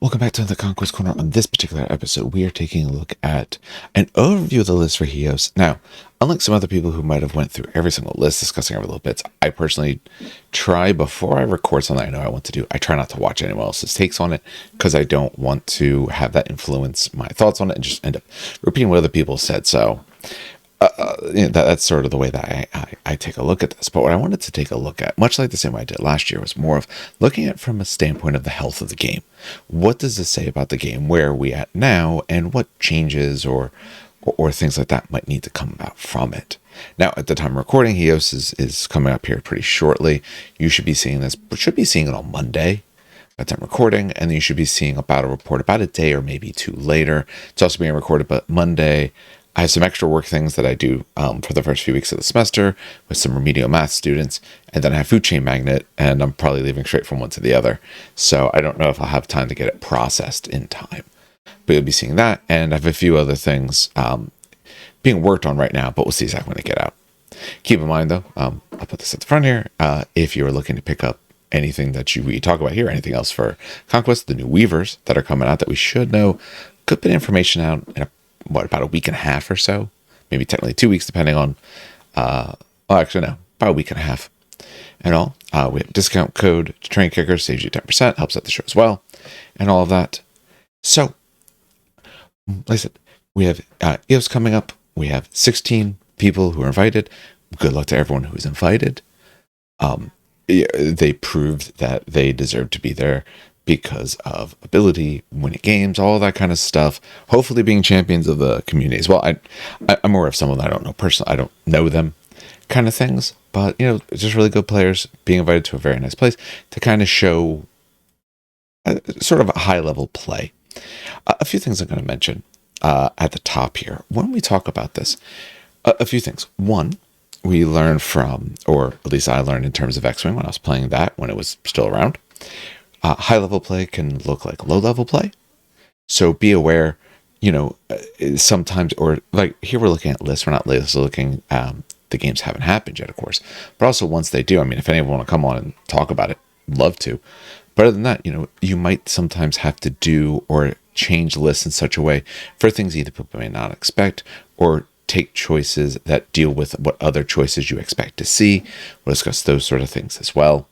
Welcome back to the Conquest Corner. On this particular episode, we are taking a look at an overview of the list for Chios. Now, unlike some other people who might have went through every single list, discussing every little bits, I personally try before I record something I know I want to do, I try not to watch anyone else's takes on it because I don't want to have that influence my thoughts on it and just end up repeating what other people said. So that's sort of the way that I take a look at this. But what I wanted to take a look at, much like the same way I did last year, was more of looking at it from a standpoint of the health of the game. What does this say about the game? Where are we at now? And what changes or things like that might need to come about from it? Now, at the time of recording, Chios is coming up here pretty shortly. You should be seeing this, but should be seeing it on Monday at time recording, and then you should be seeing a battle report about a day or maybe two later. It's also being recorded, but Monday, I have some extra work things that I do for the first few weeks of the semester with some remedial math students, and then I have Food Chain Magnet, and I'm probably leaving straight from one to the other. So I don't know if I'll have time to get it processed in time, but you'll be seeing that, and I have a few other things being worked on right now, but we'll see exactly when they get out. Keep in mind, though, I'll put this at the front here, if you're looking to pick up anything that we talk about here, anything else for Conquest, the new Weavers that are coming out that we should know, could put information out in about a week and a half or so, maybe technically 2 weeks, depending on, about a week and a half. And all, we have a discount code to Train Kickers, saves you 10%, helps out the show as well, and all of that. So, like I said, we have EOS coming up. We have 16 people who are invited. Good luck to everyone who is invited. They proved that they deserve to be there because of ability, winning games, all that kind of stuff. Hopefully being champions of the community as well. I'm aware of someone that I don't know personally. I don't know them kind of things. But, just really good players being invited to a very nice place to kind of show sort of a high-level play. A few things I'm going to mention at the top here. When we talk about this, a few things. One, we learned from, or at least I learned in terms of X-Wing when I was playing that, when it was still around. High-level play can look like low-level play. So be aware, sometimes, or like here we're looking at lists. We're not looking, the games haven't happened yet, of course. But also once they do, if anyone want to come on and talk about it, love to. But other than that, you might sometimes have to do or change lists in such a way for things either people may not expect or take choices that deal with what other choices you expect to see. We'll discuss those sort of things as well.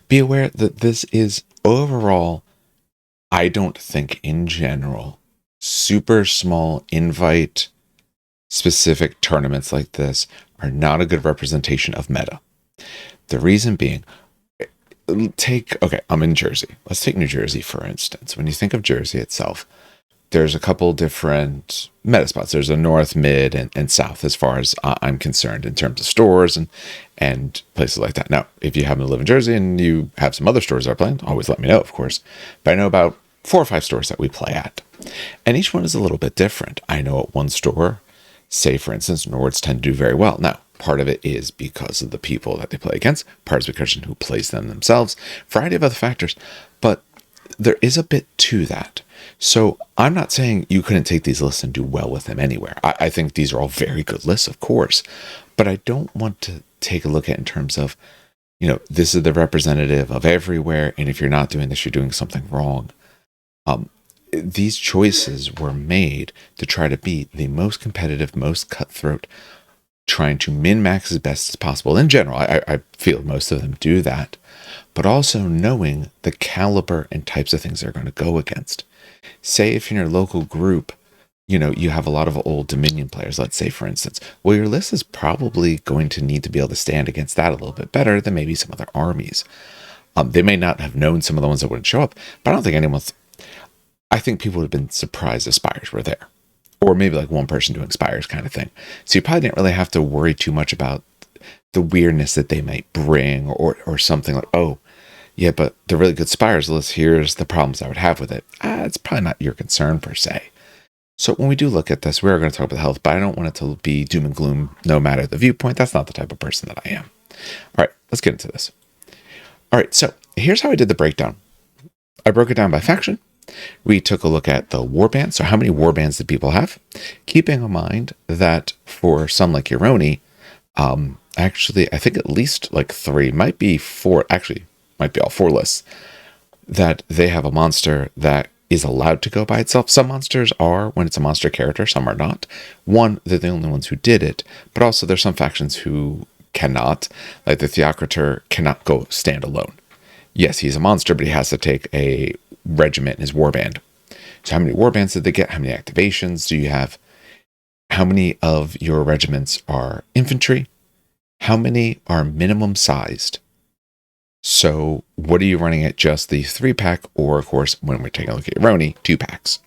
Be aware that this is overall, I don't think in general, super small invite specific tournaments like this are not a good representation of meta. The reason being, I'm in Jersey. Let's take New Jersey, for instance. When you think of Jersey itself, there's a couple different meta spots. There's a north, mid, and south as far as I'm concerned in terms of stores and places like that. Now, if you happen to live in Jersey and you have some other stores that are playing, always let me know, of course. But I know about 4 or 5 stores that we play at. And each one is a little bit different. I know at one store, say, for instance, Nords tend to do very well. Now, part of it is because of the people that they play against. Part is because of who plays them themselves. Variety of other factors. But there is a bit to that. So I'm not saying you couldn't take these lists and do well with them anywhere. I think these are all very good lists, of course. But I don't want to take a look at in terms of, this is the representative of everywhere. And if you're not doing this, you're doing something wrong. These choices were made to try to be the most competitive, most cutthroat, trying to min-max as best as possible. In general, I feel most of them do that. But also knowing the caliber and types of things they're going to go against. Say if in your local group, you have a lot of old Dominion players, let's say, for instance. Well, your list is probably going to need to be able to stand against that a little bit better than maybe some other armies. They may not have known some of the ones that wouldn't show up, but I don't think I think people would have been surprised if Spires were there. Or maybe like one person doing Spires kind of thing. So you probably didn't really have to worry too much about the weirdness that they might bring or something like, oh, yeah, but the really good Spires list, here's the problems I would have with it. It's probably not your concern per se. So when we do look at this, we are going to talk about the health, but I don't want it to be doom and gloom no matter the viewpoint. That's not the type of person that I am. All right, let's get into this. All right, so here's how I did the breakdown. I broke it down by faction. We took a look at the warbands. So how many warbands did people have? Keeping in mind that for some like Ironi, actually, I think at least like 3, might be 4, actually, might be all 4 lists. that they have a monster that is allowed to go by itself. Some monsters are when it's a monster character, some are not. One, they're the only ones who did it, but also there's some factions who cannot, like the Theocrator cannot go stand alone. Yes, he's a monster, but he has to take a regiment in his warband. So how many warbands did they get? How many activations do you have? How many of your regiments are infantry? How many are minimum sized? So what are you running at, just the 3-pack, or of course, when we're taking a look at Ironi, 2-packs?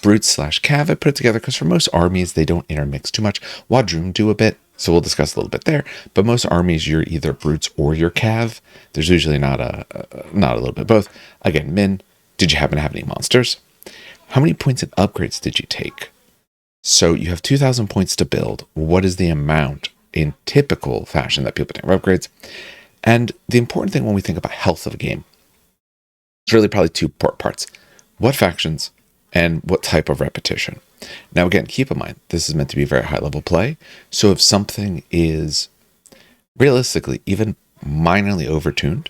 Brutes/Cav, I put it together because for most armies, they don't intermix too much. Wadroon do a bit, so we'll discuss a little bit there. But most armies, you're either Brutes or you're Cav. There's usually not a little bit of both. Again, Min, did you happen to have any monsters? How many points in upgrades did you take? So you have 2,000 points to build. What is the amount in typical fashion that people take for upgrades? And the important thing when we think about health of a game, it's really probably two parts. What factions and what type of repetition? Now, again, keep in mind, this is meant to be very high level play. So if something is realistically even minorly overtuned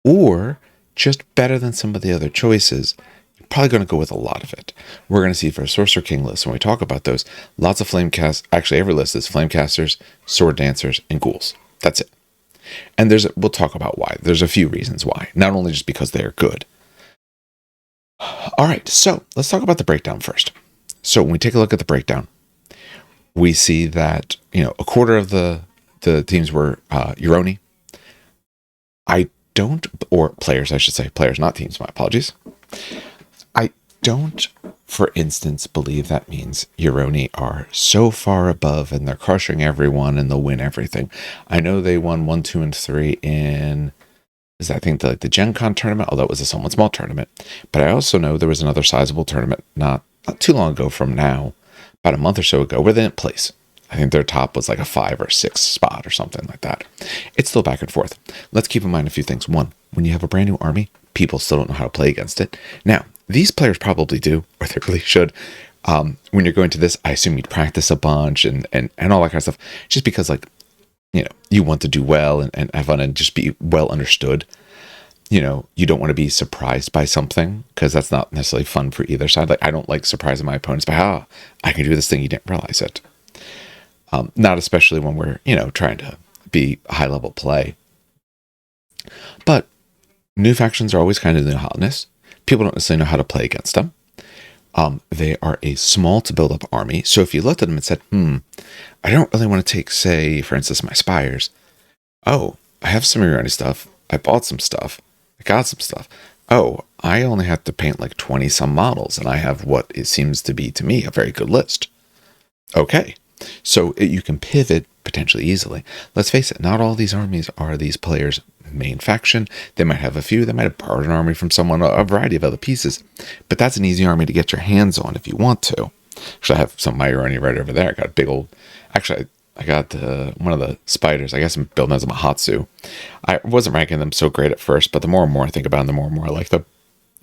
or just better than some of the other choices, you're probably going to go with a lot of it. We're going to see for a Sorcerer King list, when we talk about those, lots of Flamecast, actually every list is Flamecasters, Sword Dancers, and Ghouls. That's it. And we'll talk about why. There's a few reasons why, not only just because they are good. All right, so let's talk about the breakdown first. So when we take a look at the breakdown, we see that, a quarter of the teams were Ironi. Or players, I should say, players, not teams, my apologies. I don't, for instance, believe that means Ironi are so far above and they're crushing everyone and they'll win everything. I know they won 1, 2, and 3 in, I think, the Gen Con tournament, although it was a somewhat small tournament. But I also know there was another sizable tournament not too long ago from now, about a month or so ago, where they didn't place. I think their top was like a 5 or 6 spot or something like that. It's still back and forth. Let's keep in mind a few things. One, when you have a brand new army, people still don't know how to play against it. Now, these players probably do, or they really should. When you're going to this, I assume you'd practice a bunch and all that kind of stuff, just because, you want to do well and have fun and just be well understood. You don't want to be surprised by something, because that's not necessarily fun for either side. Like, I don't like surprising my opponents by, I can do this thing, you didn't realize it. Not especially when we're, trying to be high-level play. But new factions are always kind of the hotness. People don't necessarily know how to play against them. They are a small to build up army. So if you looked at them and said, I don't really want to take, say, for instance, my Spires. Oh, I have some Ironi stuff. I bought some stuff. I got some stuff. Oh, I only have to paint like 20 some models, and I have what it seems to be, to me, a very good list. Okay. So you can pivot potentially easily. Let's face it, not all these armies are these players' main faction. They might have a few. They might have borrowed an army from someone, a variety of other pieces. But that's an easy army to get your hands on if you want to. Actually, I have some of my Ironi right over there. I got a big old... Actually, I got one of the spiders. I guess I'm building as a Mahatsu. I wasn't ranking them so great at first, but the more and more I think about them, the more and more I like them.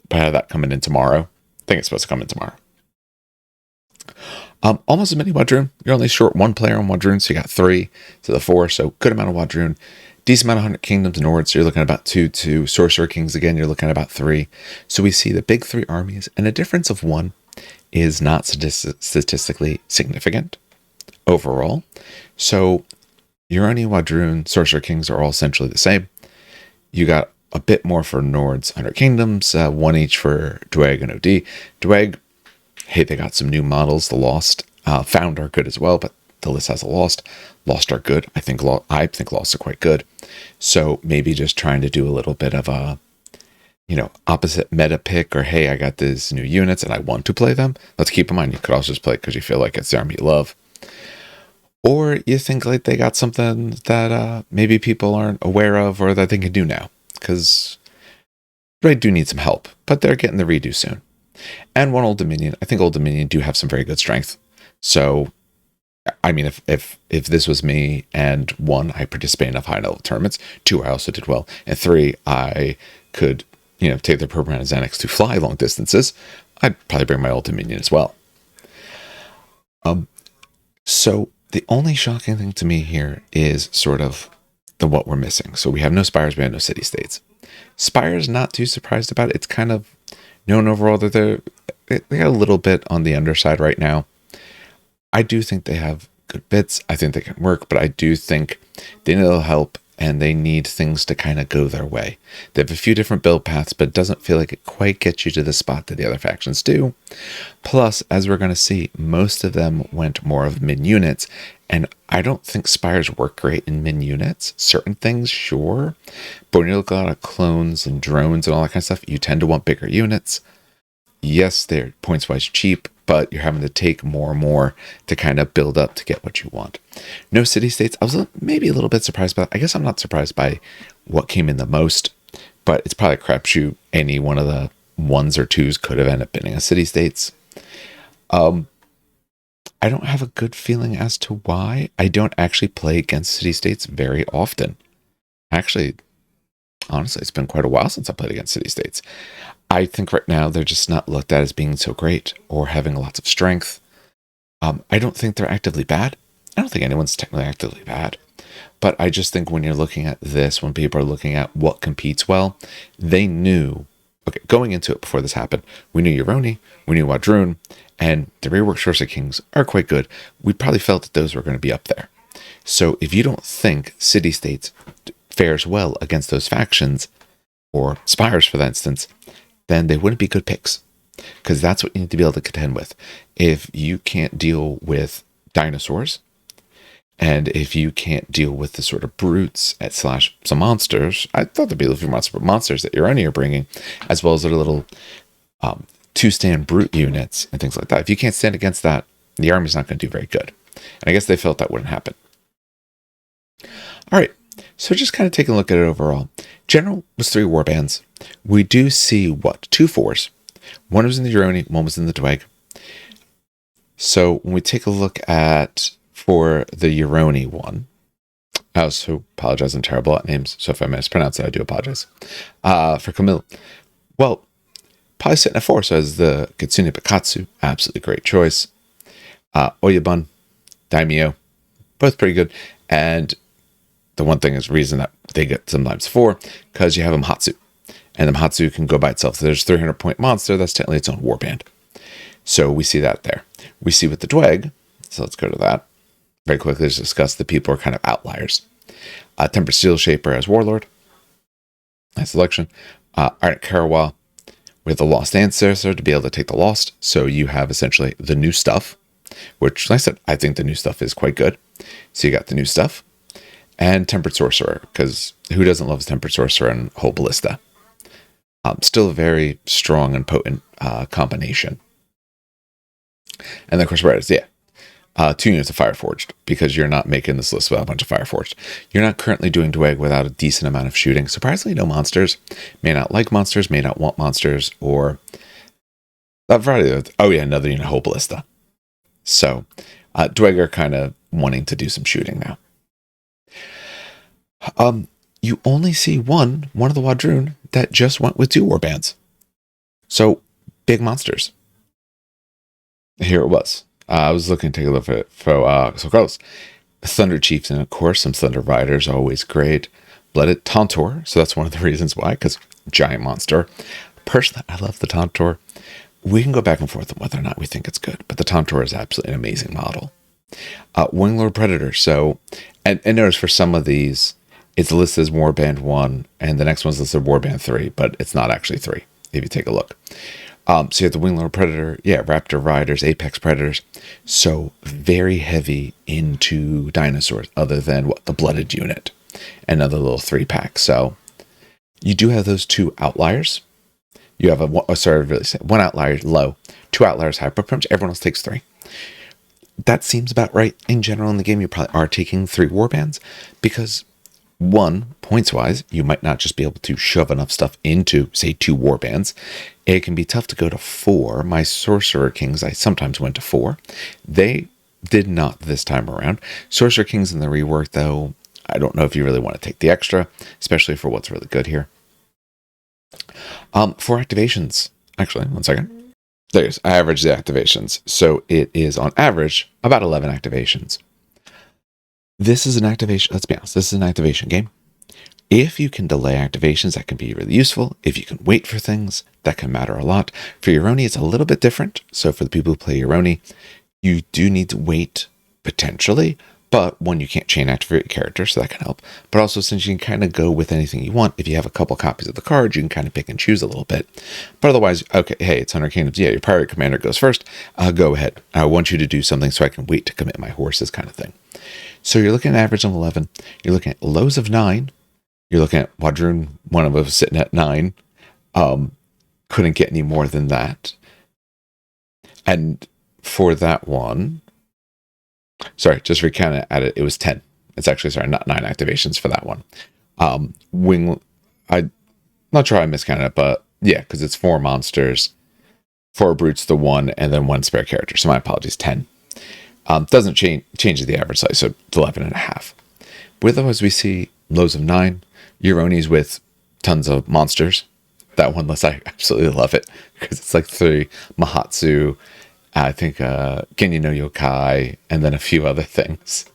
But I have that coming in tomorrow. I think it's supposed to come in tomorrow. Almost as many Wadroon. You're only short one player on Wadroon, so you got 3 to the 4, so good amount of Wadroon. Decent amount of 100 Kingdoms Nord, so you're looking at about 2. Sorcerer Kings, again, you're looking at about 3. So we see the big 3 armies, and a difference of 1 is not statistically significant overall. So Ironi, Wadroon, Sorcerer Kings are all essentially the same. You got a bit more for Nord's 100 Kingdoms, 1 each for Dweg and OD. Dweg, hey, they got some new models. The Lost, Found are good as well, but the list has a Lost. Lost are good. I think Lost are quite good. So maybe just trying to do a little bit of a, opposite meta pick, or hey, I got these new units and I want to play them. Let's keep in mind, you could also just play it because you feel like it's the army you love. Or you think like they got something that maybe people aren't aware of or that they can do now, because they do need some help, but they're getting the redo soon. And 1 Old Dominion. I think Old Dominion do have some very good strength. So, I mean, if this was me, and 1, I participate in enough high-level tournaments, 2, I also did well, and 3, I could, take the program as Xanax to fly long distances, I'd probably bring my Old Dominion as well. So the only shocking thing to me here is sort of what we're missing. So we have no spires, we have no city-states. Spire's not too surprised about it. It's kind of known overall that they got a little bit on the underside right now. I do think they have good bits. I think they can work, but I do think they need a little help and they need things to kind of go their way. They have a few different build paths, but it doesn't feel like it quite gets you to the spot that the other factions do. Plus, as we're going to see, most of them went more of min units, and I don't think Spires work great in min units. Certain things, sure, but when you look at a lot of clones and drones and all that kind of stuff, you tend to want bigger units. Yes, they're points-wise cheap, but you're having to take more and more to kind of build up to get what you want. No city-states. I was maybe a little bit surprised, but I guess I'm not surprised by what came in the most, but it's probably a crapshoot. Any one of the ones or twos could have ended up being a city-states. I don't have a good feeling as to why. I don't actually play against city-states very often. Actually, honestly, it's been quite a while since I played against city-states. I think right now they're just not looked at as being so great or having lots of strength. I don't think they're actively bad. I don't think anyone's technically actively bad. But I just think when you're looking at this, when people are looking at what competes well, they knew, okay, going into it before this happened, we knew Euroni, we knew Wadroon, and the reworked Sorcerer Kings are quite good. We probably felt that those were going to be up there. So if you don't think city-states fares well against those factions, or Spires for that instance, then they wouldn't be good picks, because that's what you need to be able to contend with. If you can't deal with dinosaurs, and if you can't deal with the sort of brutes / some monsters, I thought there'd be a few monsters that Euroni are bringing, as well as their little two-stand brute units and things like that. If you can't stand against that, the army's not going to do very good. And I guess they felt that wouldn't happen. All right, so just kind of taking a look at it overall. General was 3 warbands. We do see, 2 4s. One was in the Euroni, one was in the Dweg. So when we take a look at, for the Euroni one, I also apologize, I'm terrible at names, so if I mispronounce it, I do apologize. For Camille, well, probably sitting at 4, so as the Kitsune Bakatsu, absolutely great choice. Oyabun, Daimyo, both pretty good. And the one thing is reason that they get sometimes 4, because you have a Mahatsu. And the Mahatsu can go by itself. So there's 300-point monster, that's technically its own warband. So we see that there. We see with the Dweg, so let's go to that. Very quickly, let's discuss the people are kind of outliers. Tempered Steel Shaper as Warlord. Nice selection. Iron Karawa with the Lost Ancestor to be able to take the Lost. So you have essentially the new stuff, which, like I said, I think the new stuff is quite good. So you got the new stuff. And Tempered Sorcerer, because who doesn't love Tempered Sorcerer and whole Ballista? Still a very strong and potent combination. And then, of course, Reddits, 2 units of Fireforged, because you're not making this list without a bunch of Fireforged. You're not currently doing Dweg without a decent amount of shooting. Surprisingly, no monsters. May not like monsters, may not want monsters, or a variety of, another unit of whole Ballista. So, Dweg are kind of wanting to do some shooting now. You only see one of the Wadroon that just went with 2 warbands. So, big monsters. Here it was. I was looking to take a look at it for so close. Thunder Chiefs, and of course, some Thunder Riders, always great. Blooded Tauntor, so that's one of the reasons why, because giant monster. Personally, I love the Tauntor. We can go back and forth on whether or not we think it's good, but the Tauntor is absolutely an amazing model. Winglord Predator, so, and notice for some of these, it's listed as Warband 1, and the next one's listed Warband 3, but it's not actually 3, if you take a look. So you have the Winglord Predator, Raptor Riders, Apex Predators. So very heavy into dinosaurs, other than the Blooded unit, another little 3-pack. So you do have those 2 outliers. You have one outlier low, 2 outliers high, but pretty much everyone else takes 3. That seems about right in general in the game. You probably are taking 3 warbands, because 1, points-wise, you might not just be able to shove enough stuff into, say, 2 warbands. It can be tough to go to 4. My Sorcerer Kings, I sometimes went to 4. They did not this time around. Sorcerer Kings in the rework, though, I don't know if you really want to take the extra, especially for what's really good here. 4 activations. Actually, one second. There it is. I averaged the activations. So it is, on average, about 11 activations. This is an activation, let's be honest, this is an activation game. If you can delay activations, that can be really useful. If you can wait for things, that can matter a lot. For Euroni, it's a little bit different. So for the people who play Euroni, you do need to wait potentially, but one, you can't chain activate your character, so that can help. But also, since you can kind of go with anything you want, if you have a couple copies of the card, you can kind of pick and choose a little bit. But otherwise, okay, hey, it's 100 Kingdoms. Yeah, your pirate commander goes first. Go ahead. I want you to do something so I can wait to commit my horses, kind of thing. So you're looking at average of 11. You're looking at lows of 9. You're looking at Wadroon, one of us sitting at 9. Couldn't get any more than that. And for that one, sorry, just recount it, it was 10. It's actually, sorry, not 9 activations for that one. I'm not sure I miscounted it, but yeah, because it's 4 monsters, 4 brutes to 1, and then 1 spare character. So my apologies, 10. Doesn't change the average size, so 11.5. With those, we see lows of 9, Euronis with tons of monsters. That one list, I absolutely love it, because it's like 3 Mahatsu, I think Genyo no Yokai, and then a few other things.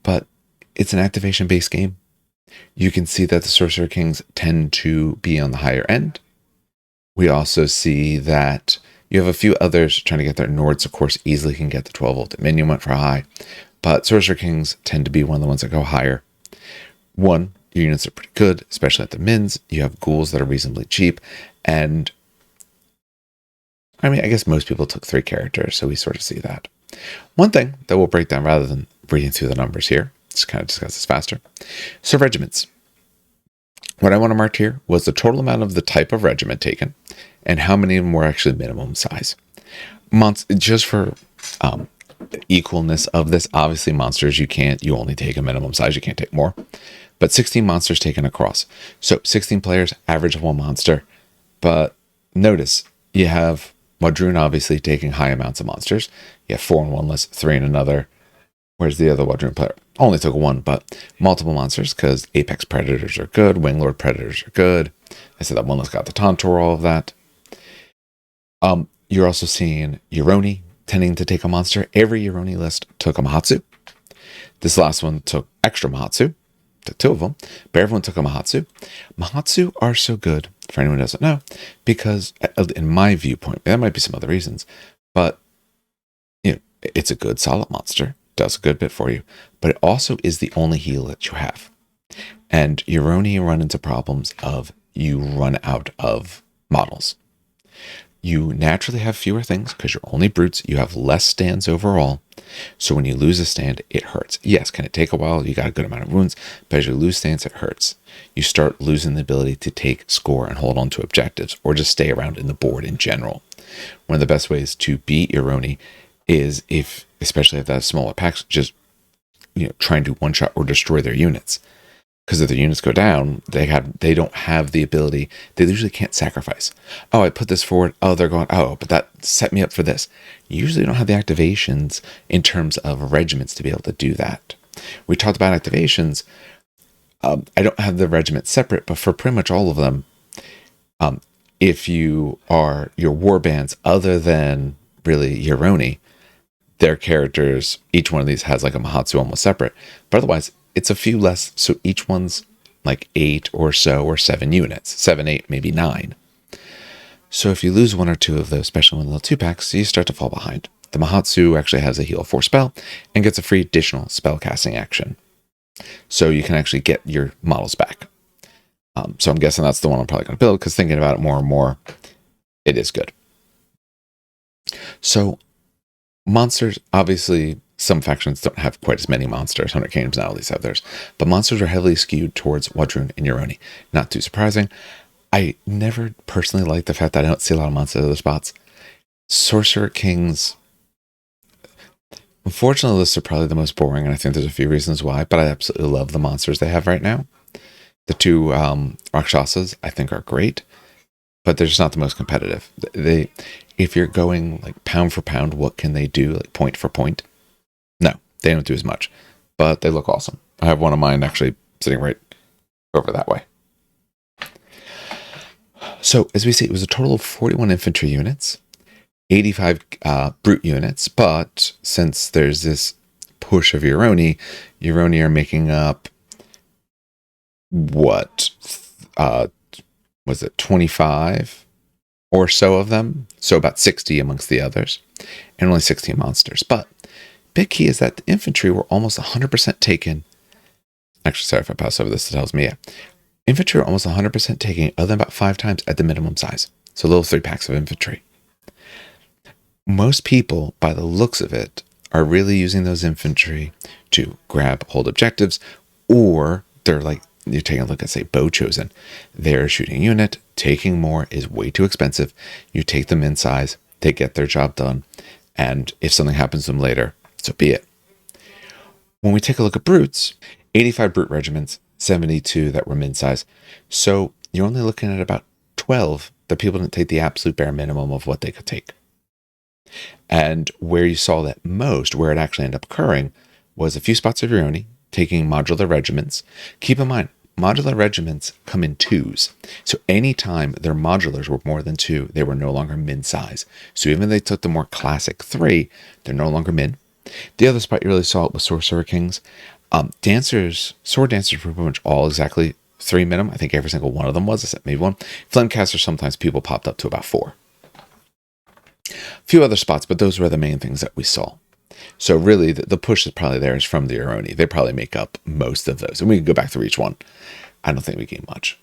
But it's an activation-based game. You can see that the Sorcerer Kings tend to be on the higher end. We also see that you have a few others trying to get their Nords, of course, easily can get the 12-volt Dominion went for high. But Sorcerer Kings tend to be one of the ones that go higher. One, your units are pretty good, especially at the mins. You have ghouls that are reasonably cheap. And I mean, I guess most people took 3 characters, so we sort of see that. One thing that we'll break down rather than reading through the numbers here, just kind of discuss this faster. So regiments. What I want to mark here was the total amount of the type of regiment taken and how many of them were actually minimum size. Just for equalness of this, obviously monsters, you only take a minimum size, you can't take more. But 16 monsters taken across. So 16 players, average of 1 monster. But notice, you have Wadroon obviously taking high amounts of monsters. You have 4 in one list, 3 in another. Whereas the other Wadroon player only took 1, but multiple monsters because Apex Predators are good, Winglord Predators are good. I said that one list got the Tontor, all of that. You're also seeing Euroni tending to take a monster. Every Euroni list took a Mahatsu. This last one took extra Mahatsu, took 2 of them, but everyone took a Mahatsu. Mahatsu are so good, for anyone who doesn't know, because in my viewpoint, there might be some other reasons, but it's a good solid monster, does a good bit for you, but it also is the only heal that you have. And Euroni run into problems of you run out of models. You naturally have fewer things because you're only brutes. You have less stands overall. So when you lose a stand, it hurts. Yes, can it take a while? You got a good amount of wounds, but as you lose stands, it hurts. You start losing the ability to take score and hold on to objectives or just stay around in the board in general. One of the best ways to beat Euroni is especially if that's smaller packs, just trying to one-shot or destroy their units. Because if the units go down, they don't have the ability. They usually can't sacrifice. Oh, I put this forward. Oh, they're going. Oh, but that set me up for this. You usually don't have the activations in terms of regiments to be able to do that. We talked about activations. I don't have the regiment separate, but for pretty much all of them, if you are your war bands other than really Euroni, their characters, each one of these has like a Mahatsu almost separate. But otherwise, it's a few less, so each one's like 8 or so, or 7 units. 7, 8, maybe 9. So if you lose 1 or 2 of those, especially one of the 2-packs, you start to fall behind. The Mahatsu actually has a heal 4 spell and gets a free additional spell casting action. So you can actually get your models back. So I'm guessing that's the one I'm probably going to build, because thinking about it more and more, it is good. So monsters, obviously, some factions don't have quite as many monsters. 100 Kingdoms now at least have theirs. But monsters are heavily skewed towards Wadroon and Euroni. Not too surprising. I never personally like the fact that I don't see a lot of monsters at other spots. Sorcerer Kings, unfortunately, lists are probably the most boring, and I think there's a few reasons why, but I absolutely love the monsters they have right now. The 2 Rakshasas, I think, are great, but they're just not the most competitive. If you're going like pound for pound, what can they do, like point for point? No, they don't do as much, but they look awesome. I have one of mine actually sitting right over that way. So as we see, it was a total of 41 infantry units, 85 brute units, but since there's this push of Euroni are making up what, uh, was it 25 or so of them? So about 60 amongst the others, and only 16 monsters. But big key is that the infantry were almost 100% taken. Actually, sorry if I pass over this, it tells me, yeah. Infantry were almost 100% taken, other than about 5 times at the minimum size. So little 3 packs of infantry. Most people, by the looks of it, are really using those infantry to grab, hold objectives, or they're like, you're taking a look at, say, Bow Chosen. They're shooting unit. Taking more is way too expensive. You take them in size, they get their job done, and if something happens to them later, so be it. When we take a look at brutes, 85 brute regiments, 72 that were min-size. So you're only looking at about 12 that people didn't take the absolute bare minimum of what they could take. And where you saw that most, where it actually ended up occurring, was a few spots of your own, taking modular regiments. Keep in mind, modular regiments come in 2s. So anytime their modulars were more than 2, they were no longer min-size. So even if they took the more classic 3, they're no longer min. The other spot you really saw it was Sorcerer Kings. Sword dancers were pretty much all exactly 3 minimum. I think every single one of them was, except maybe one. Flamecasters, sometimes people popped up to about 4. A few other spots, but those were the main things that we saw. So really, the push is probably there is from the Aroni. They probably make up most of those. And we can go back through each one. I don't think we gain much.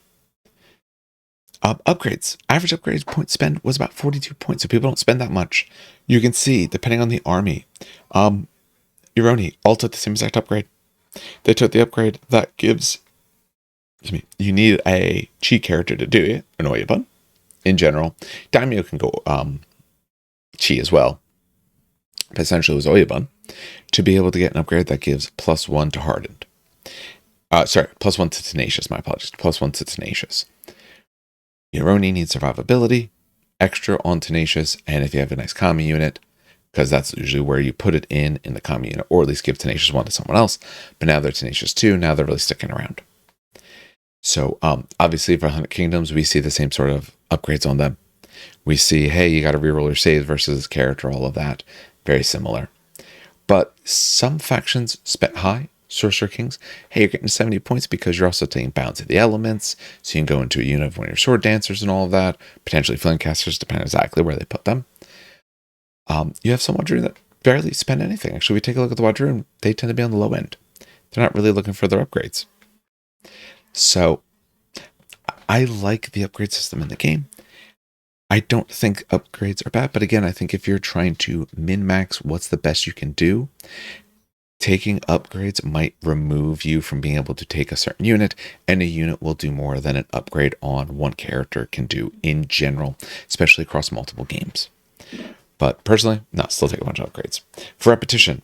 Upgrades. Average upgrade point spend was about 42 points, so people don't spend that much. You can see, depending on the army, Aroni all took the same exact upgrade. They took the upgrade that gives, you need a chi character to do it, an Oyabun, in general. Daimyo can go chi as well. But essentially it was Oyabun to be able to get an upgrade that gives +1 to hardened. +1 to tenacious, my apologies. +1 to tenacious. Aroni needs survivability, extra on tenacious, and if you have a nice commie unit, because that's usually where you put it in the commie unit, or at least give tenacious 1 to someone else. But now they're tenacious 2, now they're really sticking around. So obviously for 100 Kingdoms, we see the same sort of upgrades on them. We see, hey, you got to reroll your saves versus this character, all of that. Very similar. But some factions spent high. Sorcerer Kings, hey, you're getting 70 points because you're also taking Bounds of the Elements, so you can go into a unit of one of your sword dancers and all of that, potentially Flamecasters, depending exactly where they put them. You have some Wadroon that barely spend anything. Actually, we take a look at the Wadroon, they tend to be on the low end. They're not really looking for their upgrades. So, I like the upgrade system in the game. I don't think upgrades are bad, but again, I think if you're trying to min-max what's the best you can do, taking upgrades might remove you from being able to take a certain unit, and a unit will do more than an upgrade on one character can do in general, especially across multiple games. But personally, no, still take a bunch of upgrades. For repetition,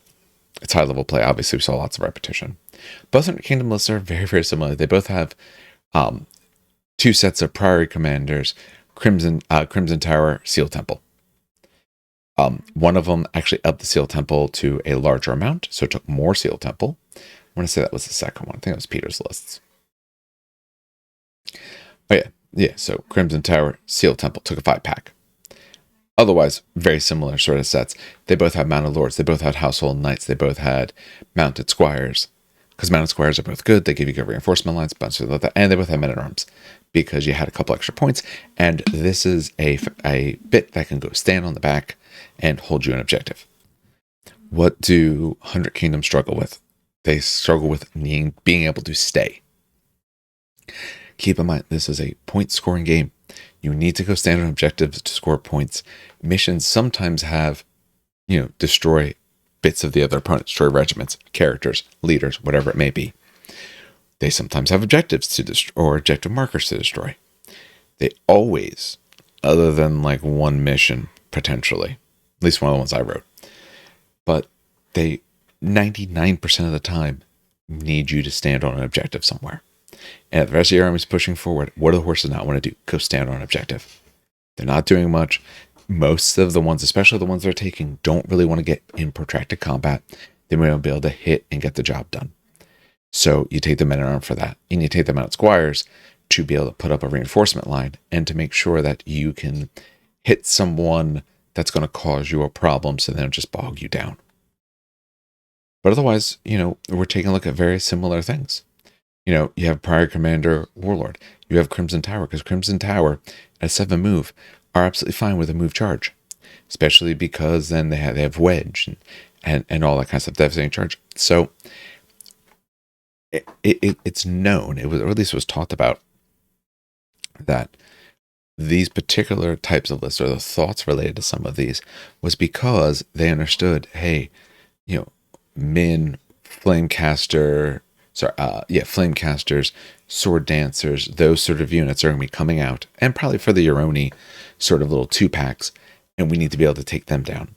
it's high level play. Obviously, we saw lots of repetition. Both 100 Kingdom lists are very, very similar. They both have 2 sets of Priory Commanders, Crimson Tower, Seal Temple. One of them actually upped the Seal Temple to a larger amount, so it took more Seal Temple. I want to say that was the second one. I think it was Peter's lists. Oh yeah. So Crimson Tower, Seal Temple took a 5-pack. Otherwise, very similar sort of sets. They both had Mounted Lords. They both had Household Knights. They both had Mounted Squires. Because Mounted Squires are both good. They give you good reinforcement lines, bunch of that, and they both have Men-at-Arms because you had a couple extra points. And this is a bit that can go stand on the back and hold you an objective. What do 100 Kingdoms struggle with? They struggle with being able to stay. Keep in mind, this is a point-scoring game. You need to go stand on objectives to score points. Missions sometimes have, destroy bits of the other opponent, destroy regiments, characters, leaders, whatever it may be. They sometimes have objectives to destroy, or objective markers to destroy. They always, other than like one mission, potentially, at least one of the ones I wrote, but they 99% of the time need you to stand on an objective somewhere. And if the rest of your army is pushing forward, what do the horses not want to do? Go stand on an objective. They're not doing much. Most of the ones, especially the ones they're taking, don't really want to get in protracted combat. They may not be able to hit and get the job done. So you take the Men-at-Arms for that. And you take the Mounted Squires to be able to put up a reinforcement line and to make sure that you can hit someone that's going to cause you a problem so they don't just bog you down. But otherwise, we're taking a look at very similar things. You have Prior Commander Warlord. You have Crimson Tower, because Crimson Tower at 7 move are absolutely fine with a move charge, especially because then they have Wedge and all that kind of stuff, devastating charge. So it's known, it was, or at least was talked about, that these particular types of lists, or the thoughts related to some of these, was because they understood, hey, Min, Flamecaster, Flamecasters, Sword Dancers, those sort of units are going to be coming out, and probably for the Euroni sort of little 2-packs, and we need to be able to take them down.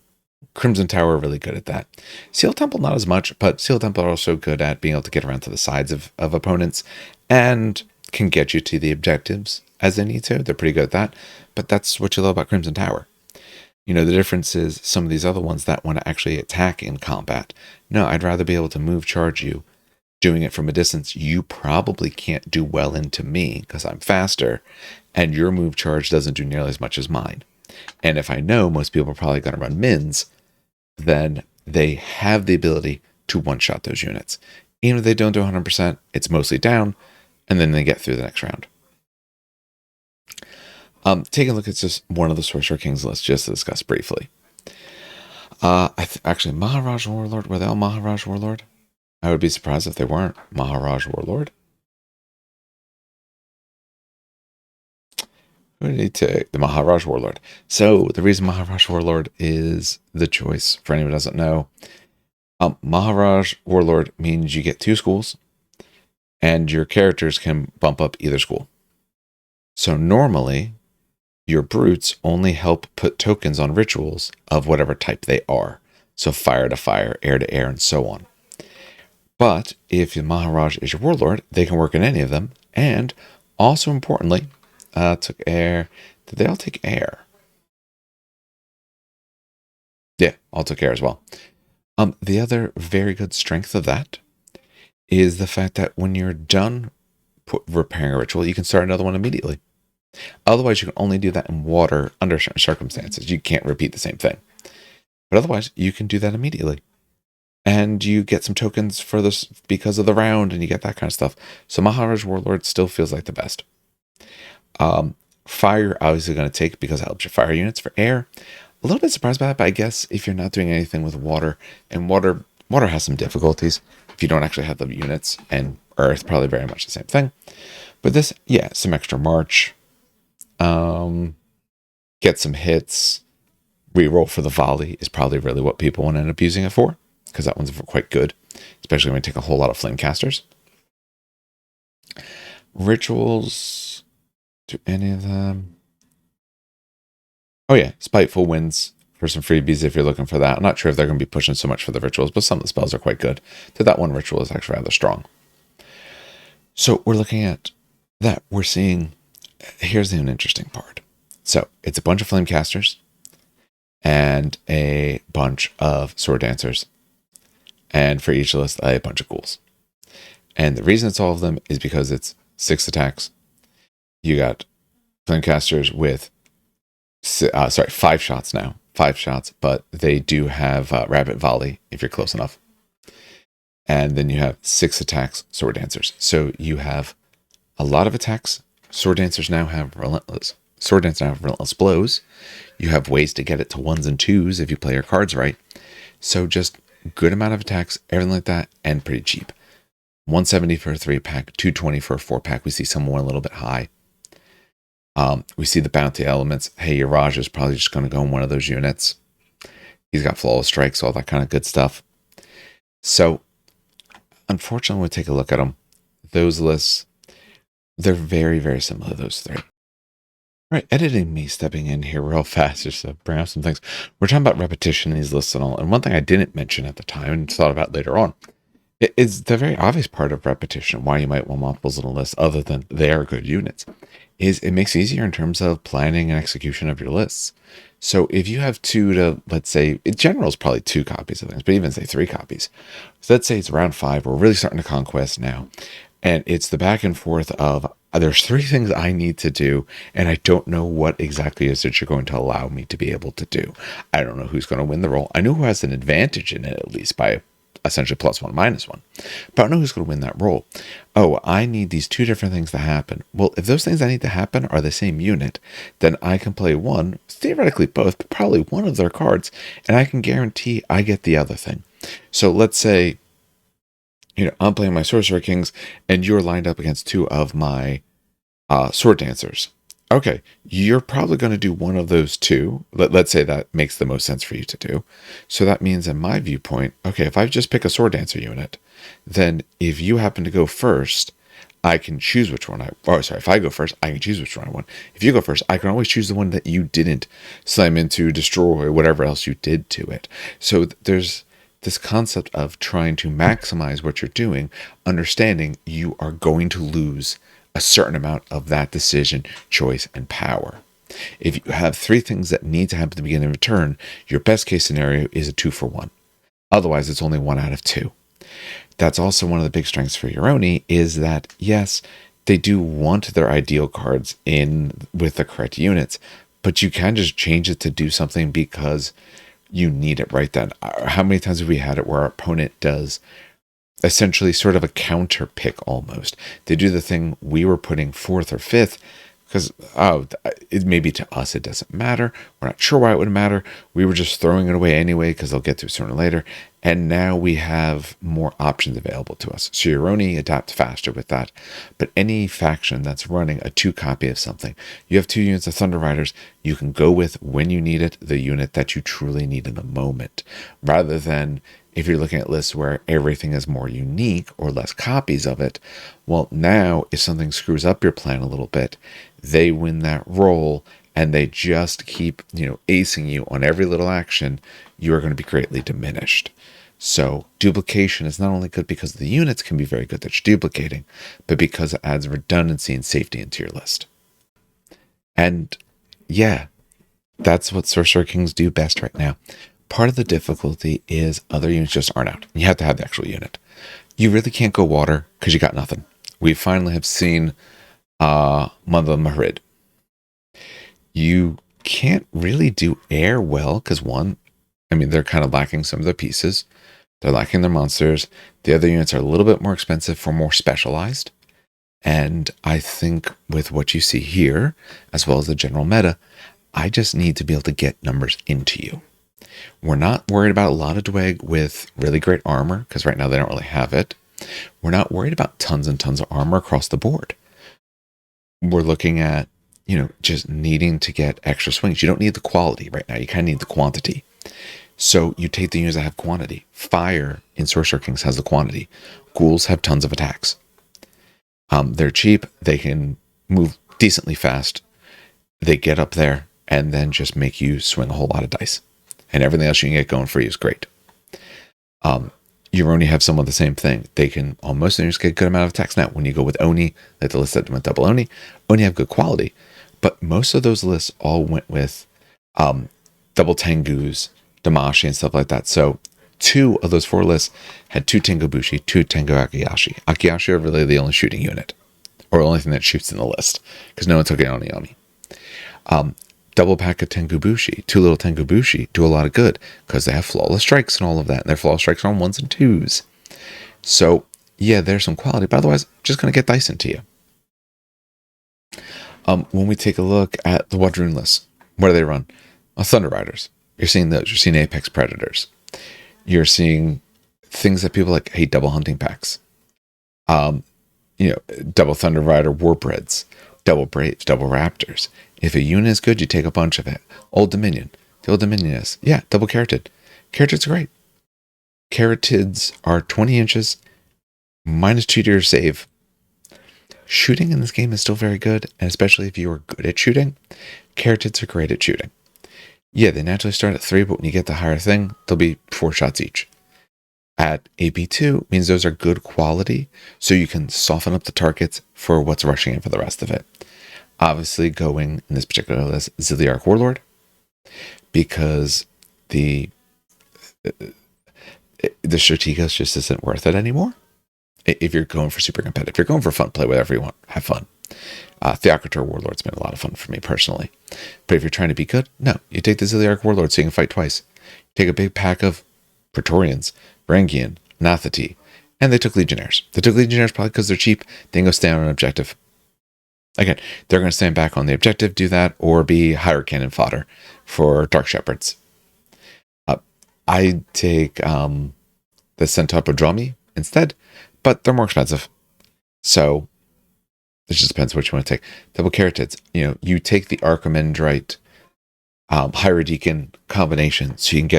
Crimson Tower are really good at that. Seal Temple not as much, but Seal Temple are also good at being able to get around to the sides of opponents and can get you to the objectives as they need to. They're pretty good at that, but that's what you love about Crimson Tower. The difference is some of these other ones that want to actually attack in combat. No, I'd rather be able to move charge you. Doing it from a distance, you probably can't do well into me because I'm faster, and your move charge doesn't do nearly as much as mine. And if I know most people are probably going to run mins, then they have the ability to one-shot those units. Even if they don't do 100%, it's mostly down, and then they get through the next round. Taking a look at just one of the Sorcerer Kings lists, just to discuss briefly. Actually, Maharaj Warlord, were they all Maharaj Warlord? I would be surprised if they weren't Maharaj Warlord. Who did he take? The Maharaj Warlord. So the reason Maharaj Warlord is the choice, for anyone who doesn't know, Maharaj Warlord means you get 2 schools, and your characters can bump up either school. So normally, your brutes only help put tokens on rituals of whatever type they are. So fire to fire, air to air, and so on. But if your Maharaj is your Warlord, they can work in any of them. And also importantly, took air. Did they all take air? Yeah, all took air as well. The other very good strength of that is the fact that when you're done repairing a ritual, you can start another one immediately. Otherwise, you can only do that in water under certain circumstances. You can't repeat the same thing. But otherwise, you can do that immediately. And you get some tokens for this because of the round, and you get that kind of stuff. So Maharaj Warlord still feels like the best. Fire, obviously going to take because it helps your fire units. For air, a little bit surprised by that, but I guess if you're not doing anything with water, and water has some difficulties if you don't actually have the units, and earth, probably very much the same thing. But this, yeah, some extra march. Get some hits. Reroll for the volley is probably really what people want to end up using it for, because that one's quite good, especially when you take a whole lot of Flamecasters. Rituals, do any of them? Oh yeah, Spiteful Winds for some freebies if you're looking for that. I'm not sure if they're going to be pushing so much for the rituals, but some of the spells are quite good. So that one ritual is actually rather strong. So we're looking at that. We're seeing, here's an interesting part. So it's a bunch of Flamecasters and a bunch of Sword Dancers. And for each list, a bunch of ghouls. And the reason it's all of them is because it's 6 attacks. You got Flamecasters with 5 shots now. 5 shots, but they do have Rapid Volley if you're close enough. And then you have 6 attacks, Sword Dancers. So you have a lot of attacks. Sword Dancers now have Relentless. Sword Dancers now have Relentless Blows. You have ways to get it to 1s and 2s if you play your cards right. So just good amount of attacks, everything like that, and pretty cheap. 170 for a 3-pack, 220 for a 4-pack. We see someone a little bit high. We see the bounty elements. Hey, your Raj is probably just going to go in one of those units. He's got flawless strikes, all that kind of good stuff. So, unfortunately, when we take a look at them, those lists, they're very, very similar to those 3. All right, editing me stepping in here real fast just to bring up some things. We're talking about repetition in these lists and all. And one thing I didn't mention at the time and thought about later on is the very obvious part of repetition, why you might want multiples in a list other than they are good units, is it makes it easier in terms of planning and execution of your lists. So if you have 2 to, let's say, in general is probably 2 copies of things, but even say 3 copies. So let's say it's round 5. We're really starting to Conquest now. And it's the back and forth of, there's 3 things I need to do, and I don't know what exactly is that you're going to allow me to be able to do. I don't know who's going to win the roll. I know who has an advantage in it, at least by essentially +1, -1. But I don't know who's going to win that role. Oh, I need these two different things to happen. Well, if those things I need to happen are the same unit, then I can play one, theoretically both, but probably one of their cards, and I can guarantee I get the other thing. So let's say, I'm playing my Sorcerer Kings, and you're lined up against two of my Sword Dancers. Okay, you're probably going to do one of those two. Let's say that makes the most sense for you to do. So that means, in my viewpoint, okay, if I just pick a Sword Dancer unit, then if you happen to go first, I can choose which one if I go first, I can choose which one I want. If you go first, I can always choose the one that you didn't slam into, destroy, whatever else you did to it. So there's this concept of trying to maximize what you're doing, understanding you are going to lose a certain amount of that decision, choice, and power. If you have three things that need to happen at the beginning of a turn, your best case scenario is a 2-for-1. Otherwise, it's only 1 out of 2. That's also one of the big strengths for Euroni, is that, yes, they do want their ideal cards in with the correct units, but you can just change it to do something because you need it right then. How many times have we had it where our opponent does essentially sort of a counter pick almost? They do the thing we were putting 4th or 5th because, maybe to us it doesn't matter. We're not sure why it would matter. We were just throwing it away anyway because they'll get to it sooner or later. And now we have more options available to us. So Euroni adapt faster with that. But any faction that's running a 2 copy of something, you have 2 units of Thunder Riders, you can go with, when you need it, the unit that you truly need in the moment. Rather than if you're looking at lists where everything is more unique or less copies of it, well, now if something screws up your plan a little bit, they win that role and they just keep, acing you on every little action, you are going to be greatly diminished. So duplication is not only good because the units can be very good that you're duplicating, but because it adds redundancy and safety into your list. And yeah, that's what Sorcerer Kings do best right now. Part of the difficulty is other units just aren't out. You have to have the actual unit. You really can't go water because you got nothing. We finally have seen Month of Mahrid. You can't really do air well because they're kind of lacking some of the pieces. They're lacking their monsters. The other units are a little bit more expensive for more specialized. And I think with what you see here, as well as the general meta, I just need to be able to get numbers into you. We're not worried about a lot of Dweg with really great armor, because right now they don't really have it. We're not worried about tons and tons of armor across the board. We're looking at, just needing to get extra swings. You don't need the quality right now. You kind of need the quantity. So you take the units that have quantity. Fire in Sorcerer Kings has the quantity. Ghouls have tons of attacks. They're cheap. They can move decently fast. They get up there and then just make you swing a whole lot of dice. And everything else you can get going for you is great. You only have some of the same thing. They can almost get a good amount of attacks. Now, when you go with Oni, like the list that went double Oni have good quality. But most of those lists all went with double Tengus, Damashi, and stuff like that. So 2 of those 4 lists had 2 Tengu Bushi, 2 Tengu Akiashi. Akiashi are really the only shooting unit, or the only thing that shoots in the list, because no one took it on the Oni. Double pack of Tengu Bushi, 2 little Tengu Bushi do a lot of good, because they have flawless strikes and all of that, and their flawless strikes are on 1s and 2s. So, yeah, there's some quality, but otherwise, just going to get dice into you. When we take a look at the Wadroon list, what do they run? Thunder Riders. You're seeing those. You're seeing Apex Predators. You're seeing things that people like, double hunting packs. Double Thunder Rider Warbreads, double Braves, double Raptors. If a unit is good, you take a bunch of it. Old Dominion. The Old Dominion is, double Carotid. Carotids are great. Carotids are 20 inches, -2 to your save. Shooting in this game is still very good, and especially if you are good at shooting, Carotids are great at shooting. Yeah, they naturally start at 3, but when you get the higher thing, they'll be 4 shots each. At AP2 means those are good quality, so you can soften up the targets for what's rushing in for the rest of it. Obviously, going in this particular list, Ziliarch Warlord, because the Strategos just isn't worth it anymore. If you're going for super competitive, if you're going for fun, play whatever you want, have fun. Theocrator Warlord's been a lot of fun for me personally. But if you're trying to be good, no, you take the Ziliarch Warlord so you can fight twice. Take a big pack of Praetorians, Varangian, Nathati, and they took Legionnaires. They took Legionnaires probably because they're cheap. They can go stand on an objective. Again, they're going to stand back on the objective, do that, or be higher cannon fodder for Dark Shepherds. I take the Centopodromi instead, but they're more expensive. So it just depends what you want to take. Double Caratids, you take the Archimandrite Hierodeacon combination, so you need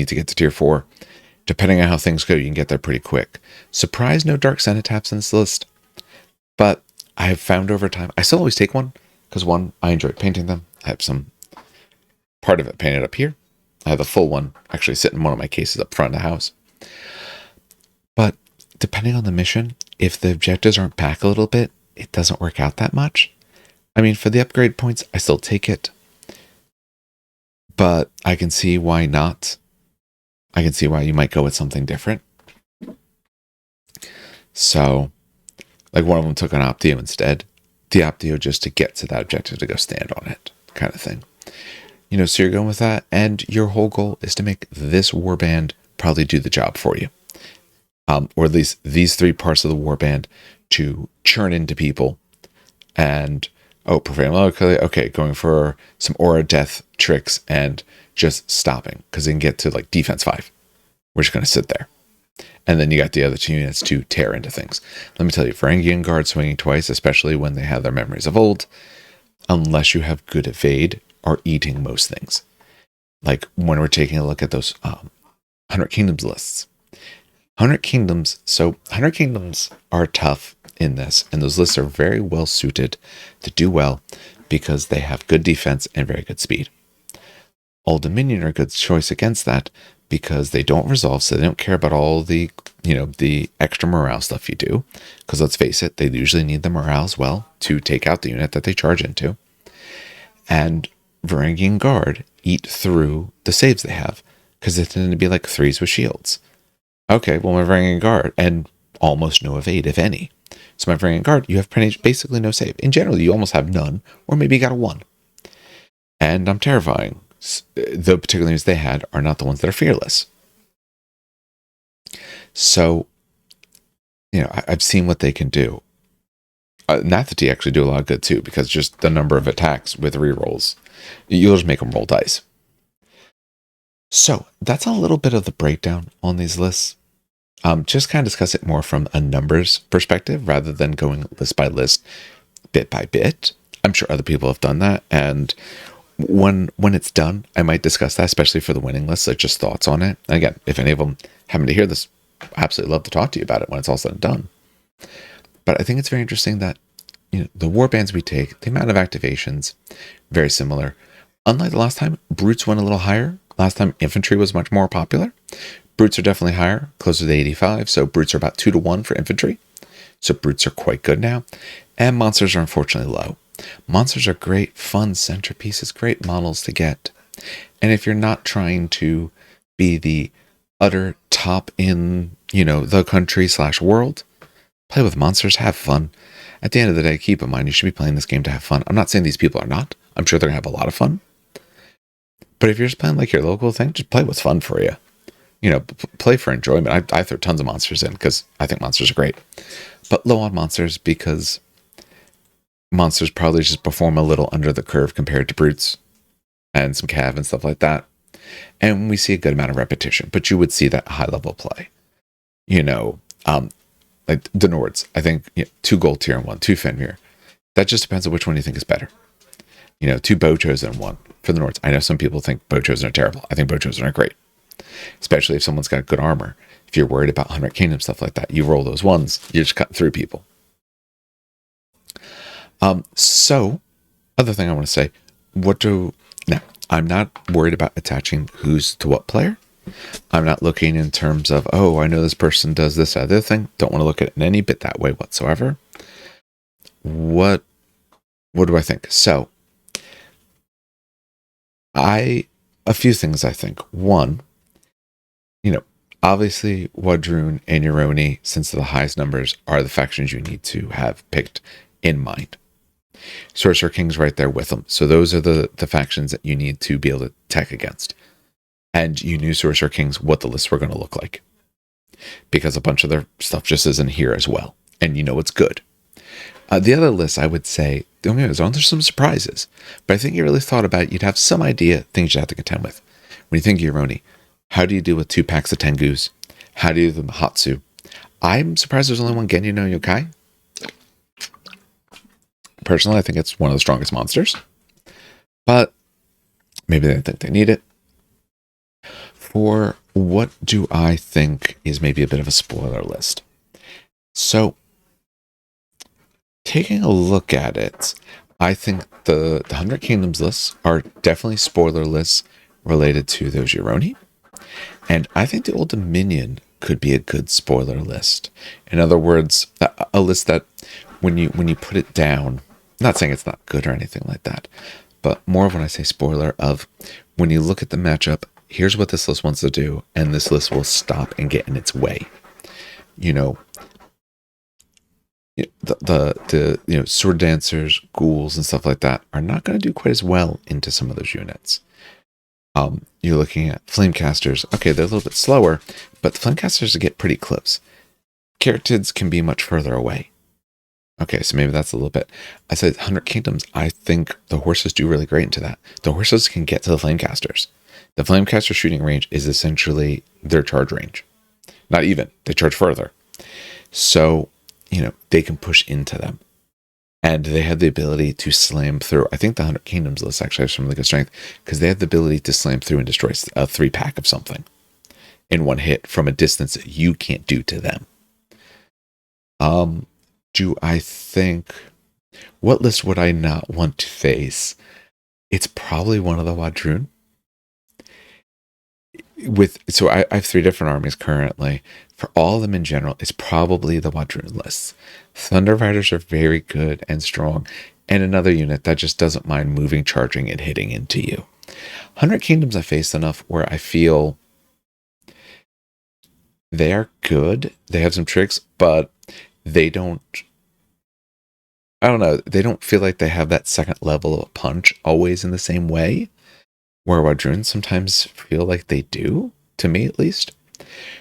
to get to tier 4. Depending on how things go, you can get there pretty quick. Surprise, no Dark Cenotaphs in this list. But I have found over time, I still always take one, because one, I enjoy painting them. I have some part of it painted up here. I have the full one actually sitting in one of my cases up front of the house. But depending on the mission, if the objectives aren't back a little bit, it doesn't work out that much. I mean, for the upgrade points, I still take it. But I can see why not. I can see why you might go with something different. So, like one of them took an Optio instead. The Optio just to get to that objective to go stand on it, kind of thing. So you're going with that, and your whole goal is to make this warband probably do the job for you. Or at least these 3 parts of the warband to churn into people. And, okay, going for some aura death tricks and just stopping, because they can get to like defense 5. We're just going to sit there. And then you got the other 2 units to tear into things. Let me tell you, Varangian Guard swinging twice, especially when they have their memories of old, unless you have good evade, are eating most things. Like when we're taking a look at those 100 Kingdoms lists. 100 Kingdoms are tough in this, and those lists are very well suited to do well because they have good defense and very good speed. Old Dominion are a good choice against that because they don't resolve, so they don't care about all the, the extra morale stuff you do. Because let's face it, they usually need the morale as well to take out the unit that they charge into. And Varangian Guard eat through the saves they have because they tend to be like 3s with shields. Okay, well, my Varangian Guard, and almost no evade, if any. So my Varangian Guard, you have basically no save. In general, you almost have none, or maybe you got a 1. And I'm terrifying. The particular units they had are not the ones that are fearless. So, I've seen what they can do. Nathati actually do a lot of good too, because just the number of attacks with rerolls, you'll just make them roll dice. So that's a little bit of the breakdown on these lists. Just kind of discuss it more from a numbers perspective rather than going list by list, bit by bit. I'm sure other people have done that, and when it's done, I might discuss that, especially for the winning list, like just thoughts on it. And again, if any of them happen to hear this, I absolutely love to talk to you about it when it's all said and done. But I think it's very interesting that the warbands we take, the amount of activations, very similar. Unlike the last time, brutes went a little higher. Last time, infantry was much more popular. Brutes are definitely higher, closer to 85. So brutes are about 2 to 1 for infantry. So brutes are quite good now. And monsters are unfortunately low. Monsters are great, fun centerpieces, great models to get. And if you're not trying to be the utter top in, the country/world, play with monsters, have fun. At the end of the day, keep in mind, you should be playing this game to have fun. I'm not saying these people are not. I'm sure they're going to have a lot of fun. But if you're just playing like your local thing, just play what's fun for you. Play for enjoyment. I throw tons of monsters in because I think monsters are great. But low on monsters because monsters probably just perform a little under the curve compared to brutes and some cav and stuff like that. And we see a good amount of repetition, but you would see that high level play. Like the Nords, I think 2 gold tier and 1, 2 Fenrir. That just depends on which one you think is better. 2 bow chosen and 1 for the Nords. I know some people think bow chosen are terrible. I think bow chosen are great, especially if someone's got good armor. If you're worried about 100 Kingdom stuff like that, you roll those ones, you're just cutting through people. So, other thing I want to say, now, I'm not worried about attaching who's to what player. I'm not looking in terms of, I know this person does this other thing. Don't want to look at it in any bit that way whatsoever. What do I think? So, a few things I think. One, obviously Wadrun and Euroni, since the highest numbers, are the factions you need to have picked in mind. Sorcerer King's right there with them. So those are the factions that you need to be able to tech against. And you knew Sorcerer Kings what the lists were going to look like. because a bunch of their stuff just isn't here as well. And you know it's good. The other list, I would say, don't get me wrong, there's some surprises. But I think you really thought about it, you'd have some idea things you have to contend with. When you think of Uroni, how do you deal with 2 packs of Tengus? How do you do the Mahatsu? I'm surprised there's only one Genyu no Yokai. Personally, I think it's one of the strongest monsters. But maybe they think they need it. For what do I think is maybe a bit of a spoiler list? So, taking a look at it, I think the 100 Kingdoms lists are definitely spoiler lists related to those Uroni. And I think the Old Dominion could be a good spoiler list. In other words, a list that when you put it down, I'm not saying it's not good or anything like that, but more of when I say spoiler of when you look at the matchup, here's what this list wants to do, and this list will stop and get in its way. You know, the sword dancers, ghouls, and stuff like that are not going to do quite as well into some of those units. You're looking at flamecasters. Okay, they're a little bit slower, but the flamecasters get pretty close. Caratids can be much further away. Okay, so maybe that's a little bit. I said 100 Kingdoms. I think the horses do really great into that. The horses can get to the flamecasters. The flamecaster shooting range is essentially their charge range. Not even. They charge further. So, they can push into them. And they have the ability to slam through. I think the 100 Kingdoms list actually has some really good strength because they have the ability to slam through and destroy a 3-pack of something in one hit from a distance that you can't do to them. Do I think... What list would I not want to face? It's probably one of the Wadroon. So I have 3 different armies currently. For all of them in general, it's probably the Wadroon lists. Thunder Riders are very good and strong, and another unit that just doesn't mind moving, charging, and hitting into you. 100 Kingdoms I faced enough where I feel they are good. They have some tricks, but they don't... I don't know. They don't feel like they have that second level of punch always in the same way, where Wadroon sometimes feel like they do, to me at least.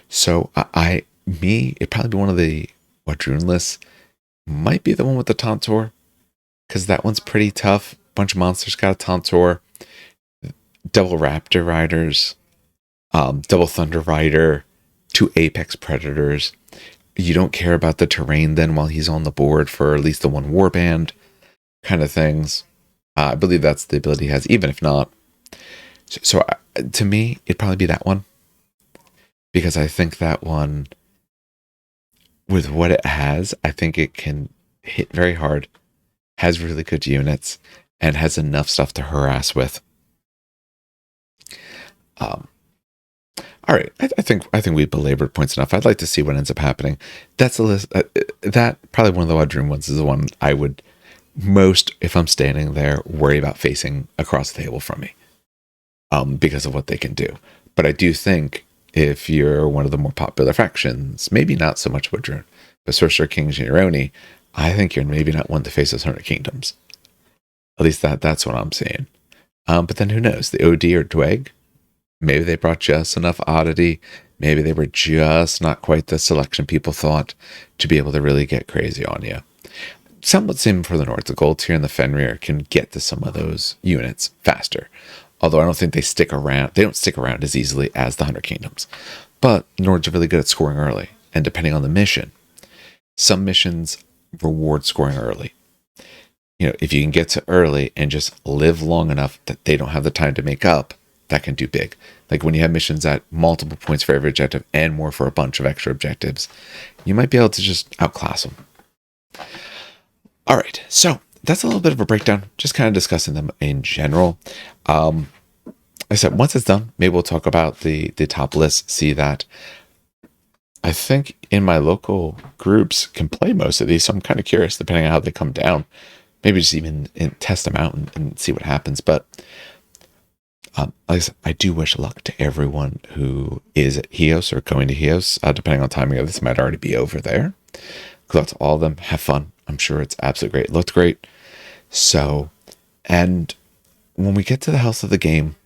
So it'd probably be one of the Wadroon lists. Might be the one with the Tantor, because that one's pretty tough. Bunch of monsters got a Tantor. Double Raptor Riders, double Thunder Rider, 2 Apex Predators. You don't care about the terrain then while he's on the board for at least the 1 Warband kind of things. I believe that's the ability he has, even if not. So to me, it'd probably be that one. Because I think that one, with what it has, I think it can hit very hard, has really good units, and has enough stuff to harass with. All right, I think we belabored points enough. I'd like to see what ends up happening. That's the list. That probably one of the Wadroon ones is the one I would most, if I'm standing there, worry about facing across the table from me, because of what they can do. But I do think if you're one of the more popular factions, maybe not so much Wadroon, but Sorcerer Kings and Uroni, I think you're maybe not one to face those 100 Kingdoms. At least that's what I'm seeing. But then who knows? The OD or Dweg, maybe they brought just enough oddity. Maybe they were just not quite the selection people thought to be able to really get crazy on you. Somewhat same for the North. The Gold Tier and the Fenrir can get to some of those units faster. Although I don't think they stick around. They don't stick around as easily as the 100 Kingdoms. But Nords are really good at scoring early. And depending on the mission, some missions reward scoring early. If you can get to early and just live long enough that they don't have the time to make up, that can do big. Like when you have missions at multiple points for every objective and more for a bunch of extra objectives, you might be able to just outclass them. All right, so that's a little bit of a breakdown, just kind of discussing them in general. I said once it's done, maybe we'll talk about the top list, see that I think in my local groups can play most of these, so I'm kind of curious depending on how they come down. Maybe just even test them out and see what happens. But like I said, I do wish luck to everyone who is at Chios or going to Chios. Depending on timing of this, might already be over there. Good luck to all of them. Have fun. I'm sure it's absolutely great. It looked great. So, and when we get to the health of the game,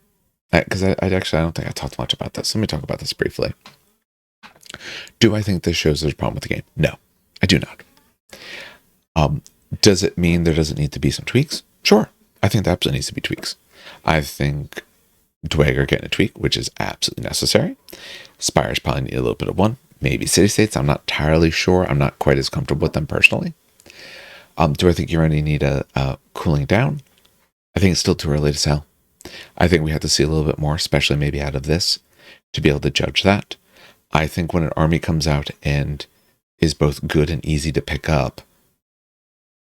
because I don't think I talked much about this. Let me talk about this briefly. Do I think this shows there's a problem with the game? No, I do not. Um, does it mean there doesn't need to be some tweaks? Sure. I think there absolutely needs to be tweaks. I think Dweger getting a tweak, which is absolutely necessary. Spires probably need a little bit of one. Maybe City States. I'm not entirely sure. I'm not quite as comfortable with them personally. Do I think you already need a cooling down? I think it's still too early to tell. I think we have to see a little bit more, especially maybe out of this, to be able to judge that. I think when an army comes out and is both good and easy to pick up,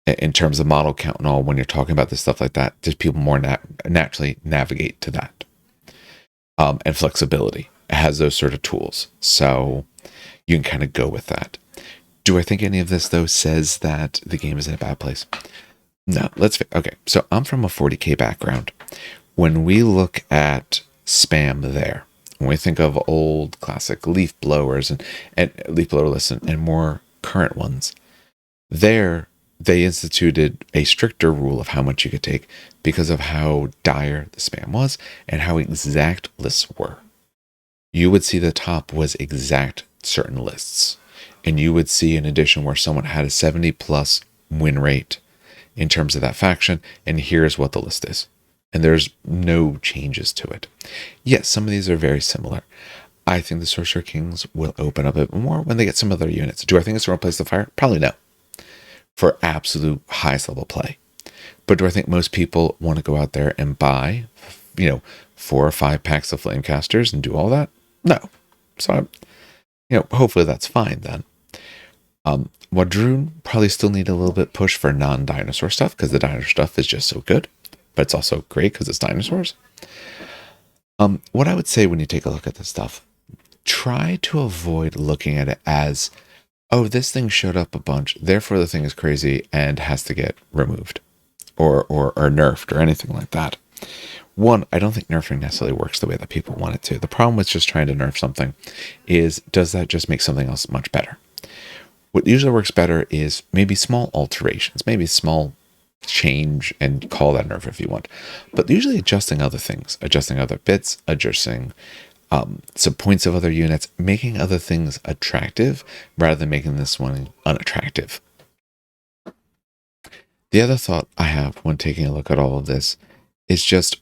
in terms of model count and all, when you're talking about this stuff like that, there's people more naturally navigate to that. And flexibility. It has those sort of tools. So you can kind of go with that. Do I think any of this, though, says that the game is in a bad place? No. Okay. So I'm from a 40K background. When we look at spam there, when we think of old classic leaf blowers and leaf blower lists and more current ones, there they instituted a stricter rule of how much you could take because of how dire the spam was and how exact lists were. You would see the top was exact certain lists. And you would see an edition where someone had a 70 plus win rate in terms of that faction, and here's what the list is. And there's no changes to it. Yes, some of these are very similar. I think the Sorcerer Kings will open up a bit more when they get some other units. Do I think it's going to replace the Fire? Probably no. For absolute highest level play. But do I think most people want to go out there and buy, 4 or 5 packs of Flamecasters and do all that? No. So, hopefully that's fine then. Wadroon probably still need a little bit push for non-dinosaur stuff because the dinosaur stuff is just so good, but it's also great because it's dinosaurs. What I would say when you take a look at this stuff, try to avoid looking at it as, oh, this thing showed up a bunch, therefore the thing is crazy and has to get removed or nerfed or anything like that. One, I don't think nerfing necessarily works the way that people want it to. The problem with just trying to nerf something is, does that just make something else much better? What usually works better is maybe small alterations, maybe small change, and call that nerf if you want. But usually adjusting other things, adjusting other bits, adjusting some points of other units, making other things attractive rather than making this one unattractive. The other thought I have when taking a look at all of this is just,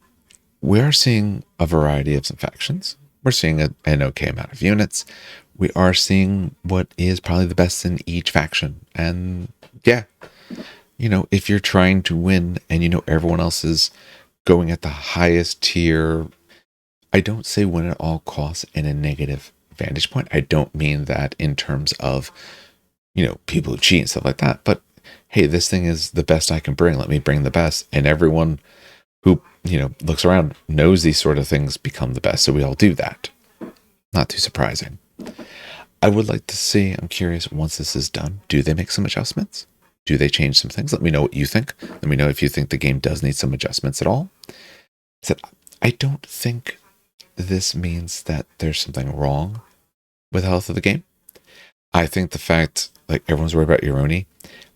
we're seeing a variety of some factions. We're seeing an okay amount of units. We are seeing what is probably the best in each faction. And yeah, if you're trying to win and everyone else is going at the highest tier, I don't say win at all costs in a negative vantage point. I don't mean that in terms of, people who cheat and stuff like that. But hey, this thing is the best I can bring. Let me bring the best. And everyone who, looks around knows these sort of things become the best. So we all do that. Not too surprising. I would like to see, I'm curious, once this is done, do they make some adjustments? Do they change some things? Let me know what you think. Let me know if you think the game does need some adjustments at all. So I don't think this means that there's something wrong with the health of the game. I think the fact, everyone's worried about Ironi,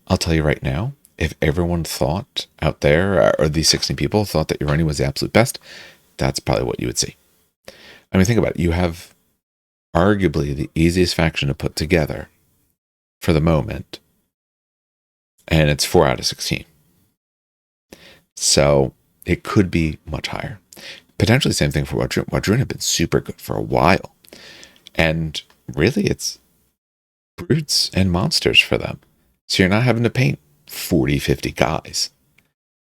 I'll tell you right now, if everyone thought out there, or these 16 people thought that Ironi was the absolute best, that's probably what you would see. I mean, think about it. You have arguably the easiest faction to put together for the moment, and it's 4 out of 16. So it could be much higher. Potentially same thing for Wadroon. Wadroon had been super good for a while. And really it's brutes and monsters for them. So you're not having to paint 40, 50 guys.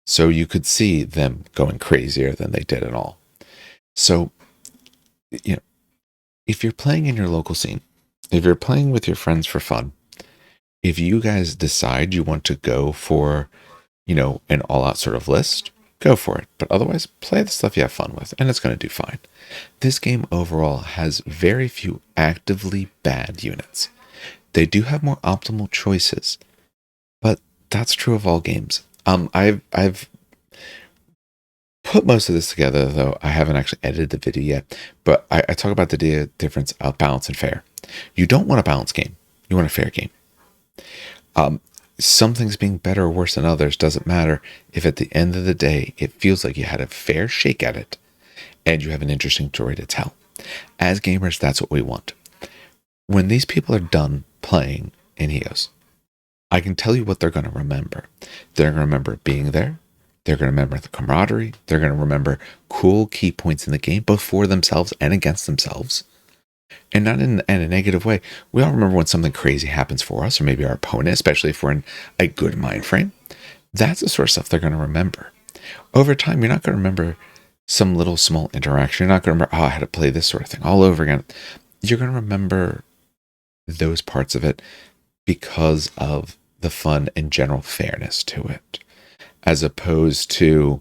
So you could see them going crazier than they did at all. So, if you're playing in your local scene, if you're playing with your friends for fun, if you guys decide you want to go for, an all-out sort of list, go for it. But otherwise, play the stuff you have fun with, and it's going to do fine. This game overall has very few actively bad units. They do have more optimal choices, but that's true of all games. I've put most of this together, though I haven't actually edited the video yet, but I talk about the difference of balance and fair. You don't want a balanced game. You want a fair game. Some things being better or worse than others doesn't matter if at the end of the day it feels like you had a fair shake at it and you have an interesting story to tell. As gamers, that's what we want. when these people are done playing in Chios, I can tell you what they're going to remember. They're going to remember being there. They're going to remember the camaraderie. They're going to remember cool key points in the game, both for themselves and against themselves. And not in a negative way. We all remember when something crazy happens for us, or maybe our opponent, especially if we're in a good mind frame. That's the sort of stuff they're going to remember. Over time, you're not going to remember some little small interaction. You're not going to remember, I had to play this sort of thing all over again. You're going to remember those parts of it because of the fun and general fairness to it, as opposed to,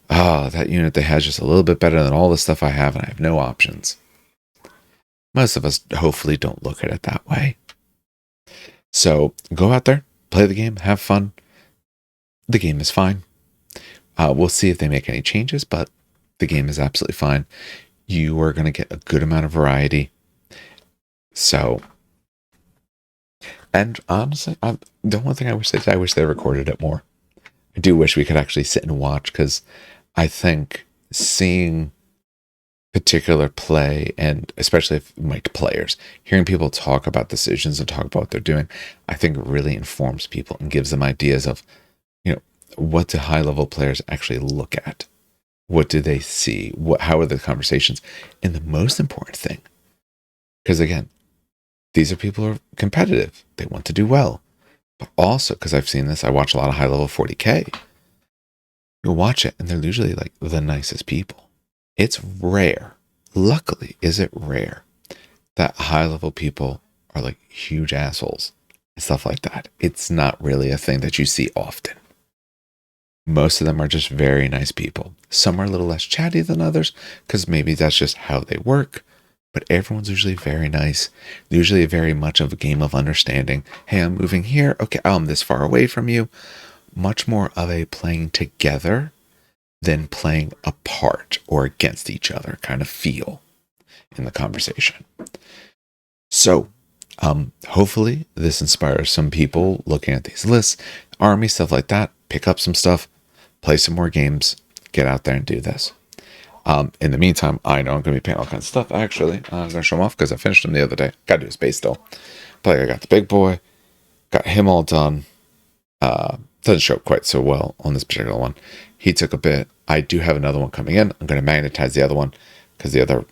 that unit they had is just a little bit better than all the stuff I have and I have no options. Most of us hopefully don't look at it that way. So go out there, play the game, have fun. The game is fine. We'll see if they make any changes, but the game is absolutely fine. You are going to get a good amount of variety. So, and honestly, the one thing I wish they recorded it more. I do wish we could actually sit and watch, because I think seeing particular play, and especially if like players, hearing people talk about decisions and talk about what they're doing, I think really informs people and gives them ideas of, what do high level players actually look at? What do they see? How are the conversations? And the most important thing, because again, these are people who are competitive. They want to do well. But also, because I've seen this, I watch a lot of high level 40K. You'll watch it and they're usually like the nicest people. It's rare. Luckily, is it rare that high level people are like huge assholes and stuff like that? It's not really a thing that you see often. Most of them are just very nice people. Some are a little less chatty than others, because maybe that's just how they work. But everyone's usually very nice. Usually very much of a game of understanding. Hey, I'm moving here. Okay, I'm this far away from you. Much more of a playing together than playing apart or against each other kind of feel in the conversation. So, hopefully this inspires some people looking at these lists, army, stuff like that. Pick up some stuff, play some more games, get out there and do this. In the meantime, I know I'm going to be playing all kinds of stuff. Actually, I'm going to show them off because I finished them the other day. Got to do his base still. But like, I got the big boy, got him all done. Doesn't show up quite so well on this particular one. He took a bit. I do have another one coming in. I'm going to magnetize the other one because the other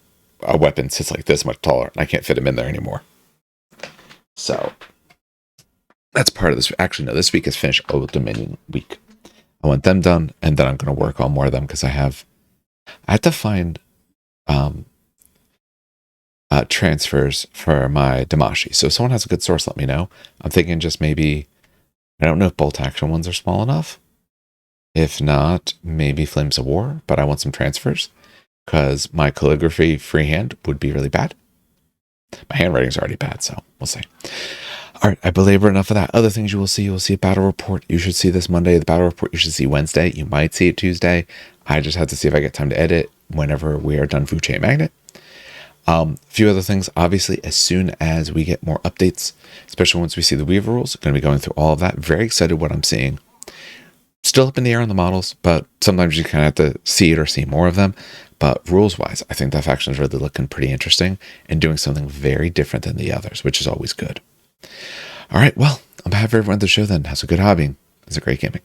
weapon sits like this much taller and I can't fit him in there anymore. So that's part of this. Actually, no, this week is finished Old Dominion week. I want them done, and then I'm going to work on more of them because I have to find transfers for my Damashi. So if someone has a good source, let me know. I'm thinking just maybe, I don't know if bolt action ones are small enough. If not, maybe Flames of War, but I want some transfers because my calligraphy freehand would be really bad. My handwriting's already bad, so we'll see. All right, I belabor enough of that. Other things you will see a battle report. You should see this Monday. The battle report you should see Wednesday. You might see it Tuesday. I just have to see if I get time to edit whenever we are done Food Chain Magnet. A few other things, obviously, as soon as we get more updates, especially once we see the Weaver rules, going to be going through all of that. Very excited what I'm seeing. Still up in the air on the models, but sometimes you kind of have to see it or see more of them. But rules-wise, I think that faction is really looking pretty interesting and doing something very different than the others, which is always good. All right, well, on behalf of everyone at the show then, have a good hobbying. It's a great gaming.